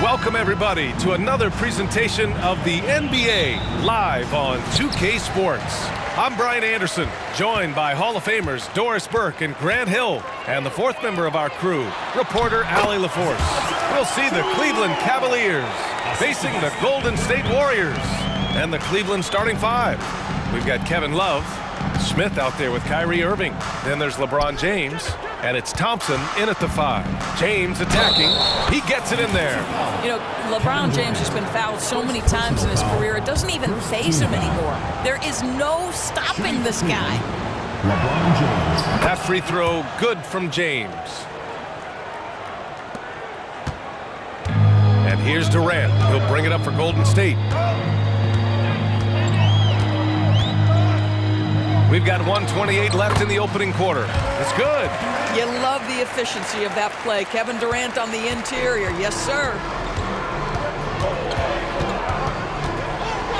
Welcome, everybody, to another presentation of the NBA live on 2K Sports. I'm Brian Anderson, joined by Hall of Famers Doris Burke and Grant Hill, and the fourth member of our crew, reporter Allie LaForce. We'll see the Cleveland Cavaliers facing the Golden State Warriors and the Cleveland starting five. We've got Kevin Love, Smith out there with Kyrie Irving. Then there's LeBron James, and it's Thompson in at the five. James attacking. He gets it in there. You know, LeBron James has been fouled so many times in his career, it doesn't even faze him anymore. There is no stopping this guy. LeBron James. That free throw good from James. And here's Durant. He'll bring it up for Golden State. We've got 1:28 left in the opening quarter. It's good. You love the efficiency of that play. Kevin Durant on the interior. Yes, sir.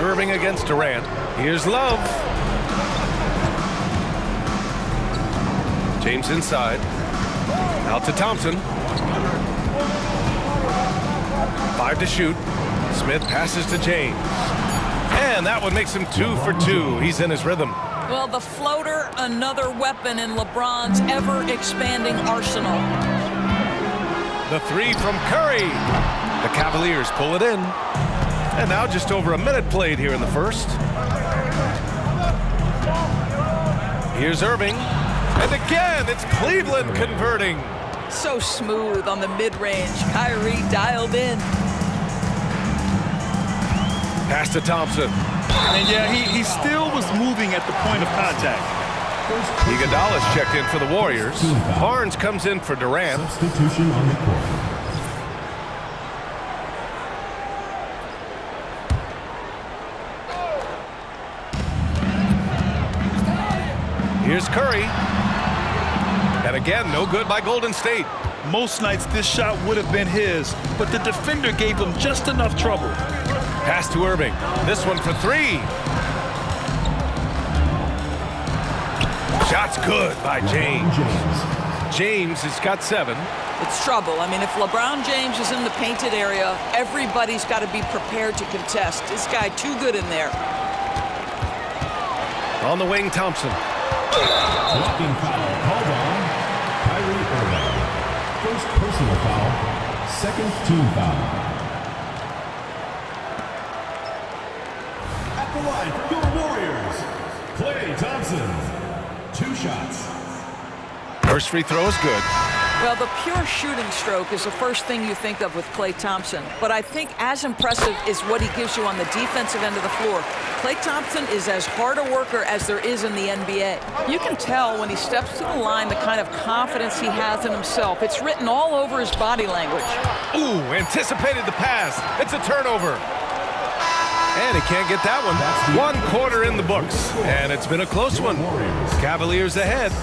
Irving against Durant. Here's Love. James inside. Out to Thompson. 5 to shoot. Smith passes to James. And that one makes him 2 for 2. He's in his rhythm. Well, the floater, another weapon in LeBron's ever-expanding arsenal. The three from Curry. The Cavaliers pull it in. And now just over a minute played here in the first. Here's Irving. And again, it's Cleveland converting. So smooth on the mid-range. Kyrie dialed in. Pass to Thompson. And yeah, he still was moving at the point of contact. Iguodala's checked in for the Warriors. Barnes comes in for Durant. Substitution on the court. Here's Curry. And again, no good by Golden State. Most nights this shot would have been his, but the defender gave him just enough trouble. Pass to Irving. This one for three. Shot's good by James. James has got 7. It's trouble. I mean, if LeBron James is in the painted area, everybody's got to be prepared to contest. This guy too good in there. On the wing, Thompson. Blocking foul called on Kyrie Irving. First personal foul, second team foul. At the line for your Warriors, Klay Thompson. 2 shots. First free throw is good. Well, the pure shooting stroke is the first thing you think of with Klay Thompson. But I think as impressive is what he gives you on the defensive end of the floor. Klay Thompson is as hard a worker as there is in the NBA. You can tell when he steps to the line the kind of confidence he has in himself. It's written all over his body language. Ooh, anticipated the pass. It's a turnover. And he can't get that one. 1 quarter in the books. And it's been a close one. Cavaliers ahead.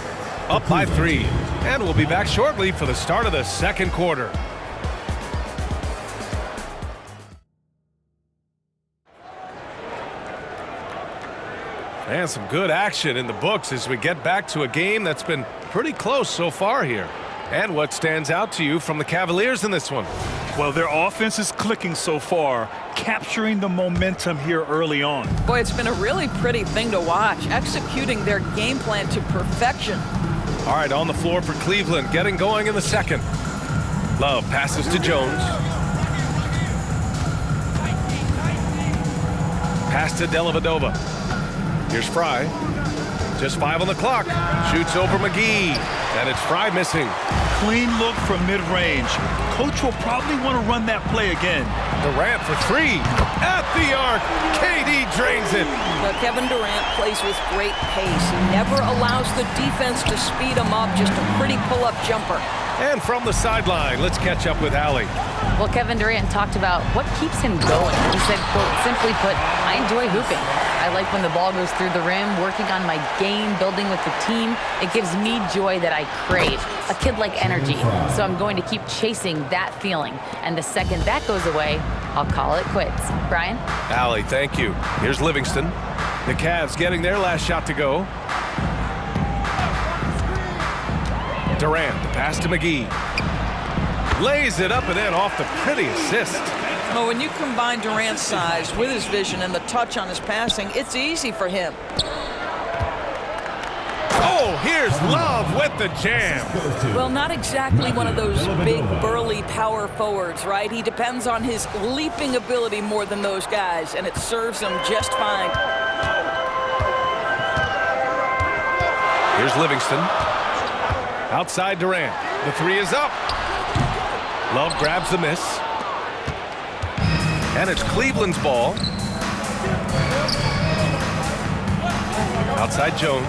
Up by 3. And we'll be back shortly for the start of the second quarter. And some good action in the books as we get back to a game that's been pretty close so far here. And what stands out to you from the Cavaliers in this one? Well, their offense is clicking so far, capturing the momentum here early on. Boy, it's been a really pretty thing to watch, executing their game plan to perfection. All right, on the floor for Cleveland, getting going in the second. Love passes to Jones. Pass to Dellavedova. Here's Fry. Just 5 on the clock. Shoots over McGee. And it's Fry missing. Clean look from mid-range. Coach will probably want to run that play again. Durant for 3. At the arc. KD drains it. But Kevin Durant plays with great pace. He never allows the defense to speed him up. Just a pretty pull-up jumper. And from the sideline, let's catch up with Allie. Well, Kevin Durant talked about what keeps him going. He said, quote, simply put, I enjoy hooping. I like when the ball goes through the rim, working on my game, building with the team. It gives me joy that I crave, a kid-like energy. So I'm going to keep chasing that feeling. And the second that goes away, I'll call it quits. Brian? Allie, thank you. Here's Livingston. The Cavs getting their last shot to go. Durant, the pass to McGee. Lays it up and in off the pretty assist. Well, when you combine Durant's size with his vision and the touch on his passing, it's easy for him. Oh, here's Love with the jam. Well, not exactly one of those big, burly power forwards, right? He depends on his leaping ability more than those guys, and it serves him just fine. Here's Livingston. Outside Durant. The three is up. Love grabs the miss. And it's Cleveland's ball. Outside Jones.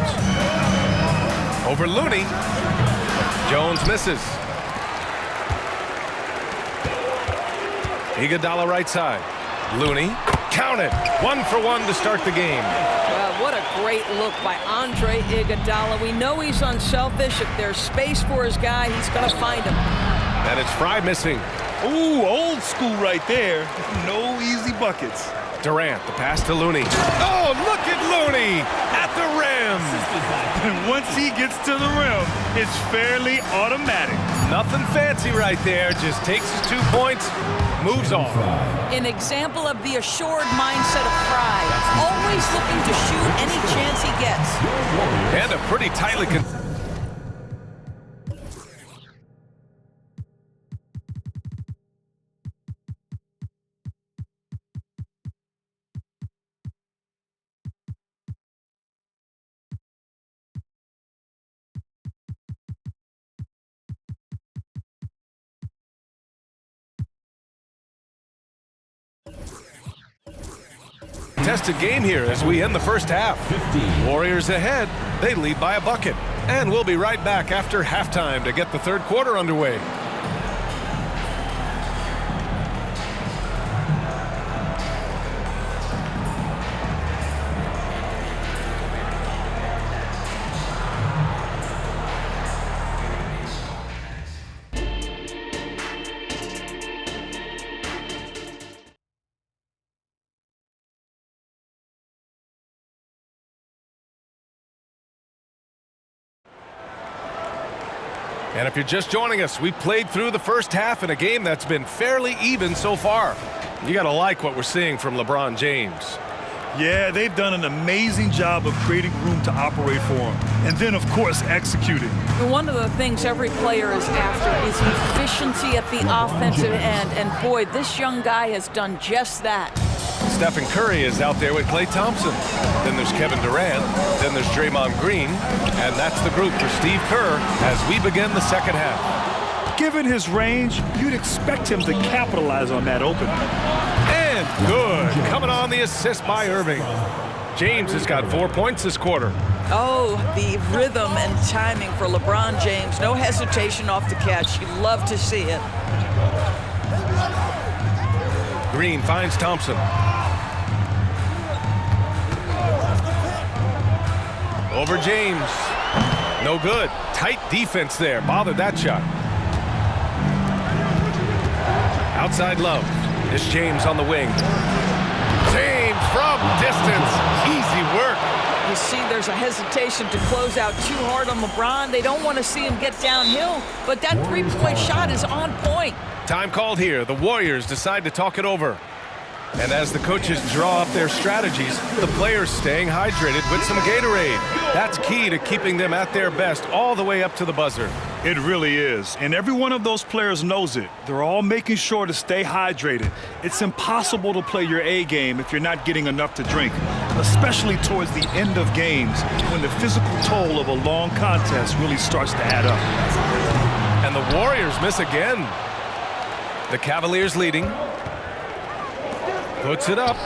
Over Looney. Jones misses. Iguodala right side. Looney. Count it. 1 for 1 to start the game. Well, what a great look by Andre Iguodala. We know he's unselfish. If there's space for his guy, he's going to find him. And it's Fry missing. Ooh, old school right there. No easy buckets. Durant, the pass to Looney. Oh, look at Looney at the rim. And once he gets to the rim, it's fairly automatic. Nothing fancy right there. Just takes his 2 points, moves on. An example of the assured mindset of Fry. Always looking to shoot any chance he gets. And a pretty tightly contested game here as we end the first half. Warriors ahead. They lead by a bucket. And we'll be right back after halftime to get the third quarter underway. And if you're just joining us, we played through the first half in a game that's been fairly even so far. You got to like what we're seeing from LeBron James. Yeah, they've done an amazing job of creating room to operate for him. And then, of course, executing. One of the things every player is after is efficiency at the offensive end. And boy, this young guy has done just that. Stephen Curry is out there with Klay Thompson. Then there's Kevin Durant. Then there's Draymond Green. And that's the group for Steve Kerr as we begin the second half. Given his range, you'd expect him to capitalize on that opening. And good. Coming on the assist by Irving. James has got 4 points this quarter. Oh, the rhythm and timing for LeBron James. No hesitation off the catch. You love to see it. Green finds Thompson. Over James. No good. Tight defense there. Bothered that shot. Outside Love. It's James on the wing. James from distance. Easy work. You see there's a hesitation to close out too hard on LeBron. They don't want to see him get downhill, but that three-point shot is on point. Time called here. The Warriors decide to talk it over. And as the coaches draw up their strategies, the players staying hydrated with some Gatorade. That's key to keeping them at their best all the way up to the buzzer. It really is. And every one of those players knows it. They're all making sure to stay hydrated. It's impossible to play your A game if you're not getting enough to drink, especially towards the end of games when the physical toll of a long contest really starts to add up. And the Warriors miss again. The Cavaliers leading. Puts it up.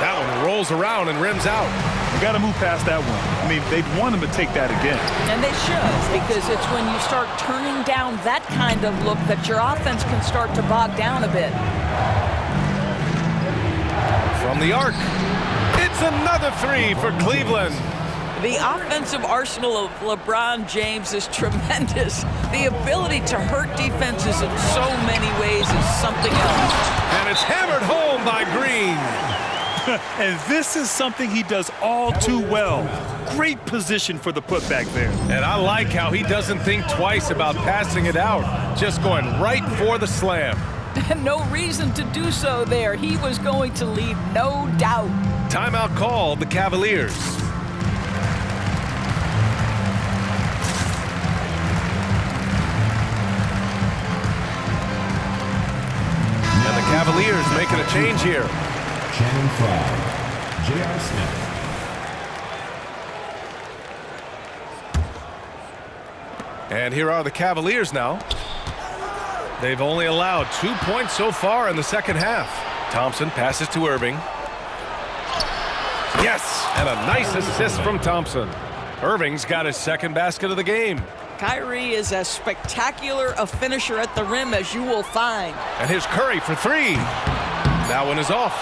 That one rolls around and rims out. You got to move past that one. I mean, they'd want him to take that again. And they should, because it's when you start turning down that kind of look that your offense can start to bog down a bit. From the arc. It's another three for Cleveland. The offensive arsenal of LeBron James is tremendous. The ability to hurt defenses in so many ways is something else. And it's hammered home by Green. And this is something he does all too well. Great position for the putback there. And I like how he doesn't think twice about passing it out, just going right for the slam. No reason to do so there. He was going to leave no doubt. Timeout call, the Cavaliers. And the Cavaliers making a change here. Channing Frye, J.R. Smith. And here are the Cavaliers now. They've only allowed 2 points so far in the second half. Thompson passes to Irving. Yes, and a nice assist from Thompson. Irving's got his second basket of the game. Kyrie is as spectacular a finisher at the rim as you will find. And here's Curry for three. That one is off.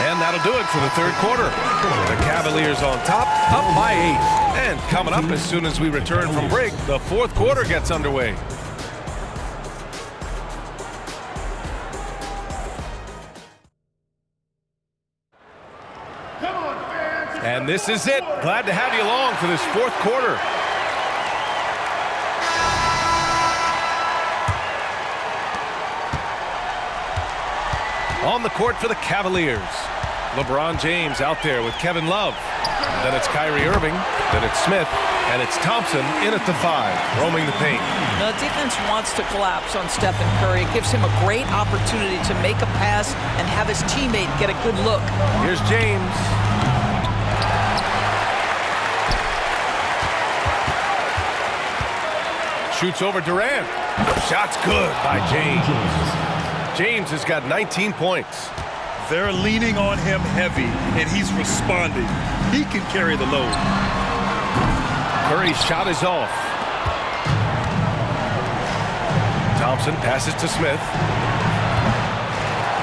And that'll do it for the third quarter. The Cavaliers on top, up by 8. And coming up as soon as we return from break, the fourth quarter gets underway. And this is it. Glad to have you along for this fourth quarter. On the court for the Cavaliers. LeBron James out there with Kevin Love. Then it's Kyrie Irving. Then it's Smith. And it's Thompson in at the 5, roaming the paint. The defense wants to collapse on Stephen Curry. It gives him a great opportunity to make a pass and have his teammate get a good look. Here's James. Shoots over Durant. Shot's good by James. James has got 19 points. They're leaning on him heavy, and he's responding. He can carry the load. Curry's shot is off. Thompson passes to Smith.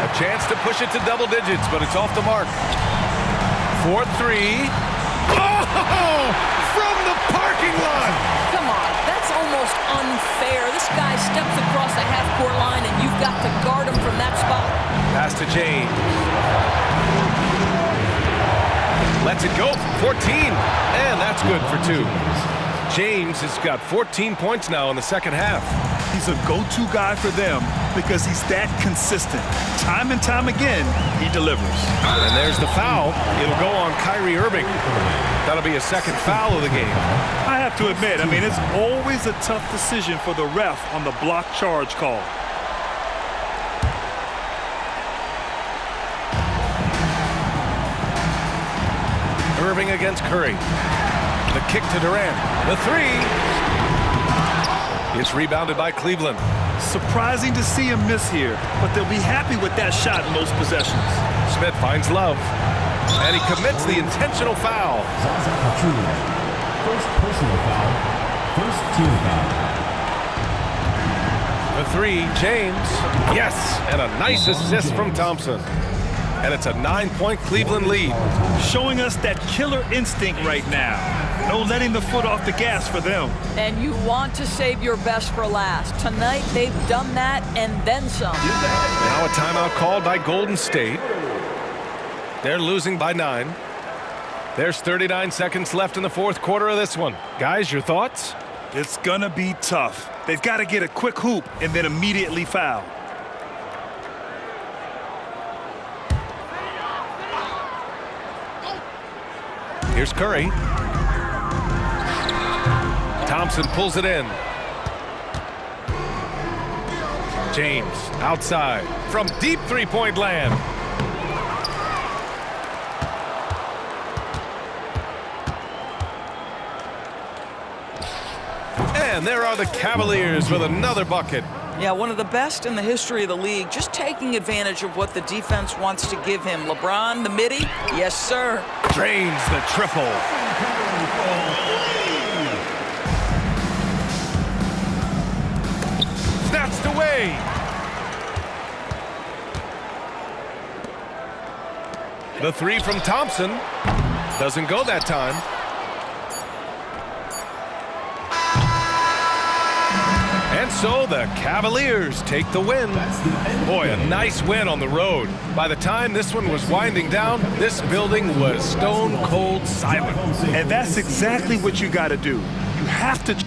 A chance to push it to double digits, but it's off the mark. 4-3. Oh! From the parking lot! Come on, that's almost unfair. This guy steps across the half-court line, and you've got to guard him from that spot. Pass to James. Lets it go for 14, and that's good for 2. James has got 14 points now in the second half. He's a go-to guy for them because he's that consistent. Time and time again, he delivers. And there's the foul. It'll go on Kyrie Irving. That'll be a second foul of the game. I have to admit, it's always a tough decision for the ref on the block charge call. Irving against Curry. The kick to Durant. The 3. It's rebounded by Cleveland. Surprising to see him miss here, but they'll be happy with that shot in those possessions. Smith finds Love. And he commits the intentional foul. Zaza Pachulia, first personal foul, first team foul. The 3, James. Yes, and a nice assist from Thompson. And it's a 9-point Cleveland lead. Showing us that killer instinct right now. No letting the foot off the gas for them. And you want to save your best for last. Tonight, they've done that and then some. Now a timeout called by Golden State. They're losing by 9. There's 39 seconds left in the fourth quarter of this one. Guys, your thoughts? It's gonna be tough. They've got to get a quick hoop and then immediately foul. Here's Curry. Thompson pulls it in. James outside from deep three-point land. And there are the Cavaliers with another bucket. Yeah, one of the best in the history of the league, just taking advantage of what the defense wants to give him. LeBron, the midi, yes, sir. Drains the triple. Snatched away. The 3 from Thompson doesn't go that time. And so the Cavaliers take the win. Boy, a nice win on the road. By the time this one was winding down, this building was stone cold silent. And that's exactly what you got to do. You have to